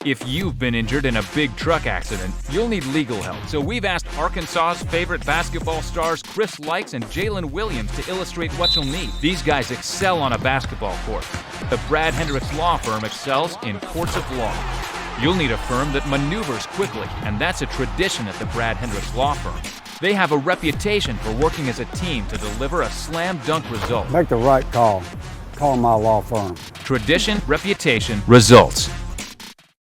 If you've been injured in a big truck accident, you'll need legal help. So we've asked Arkansas's favorite basketball stars Chris Likes and Jalen Williams to illustrate what you'll need. These guys excel on a basketball court. The Brad Hendricks Law Firm excels in courts of law. You'll need a firm that maneuvers quickly, and that's a tradition at the Brad Hendricks Law Firm. They have a reputation for working as a team to deliver a slam-dunk result. Make the right call. Call my law firm. Tradition, reputation, results.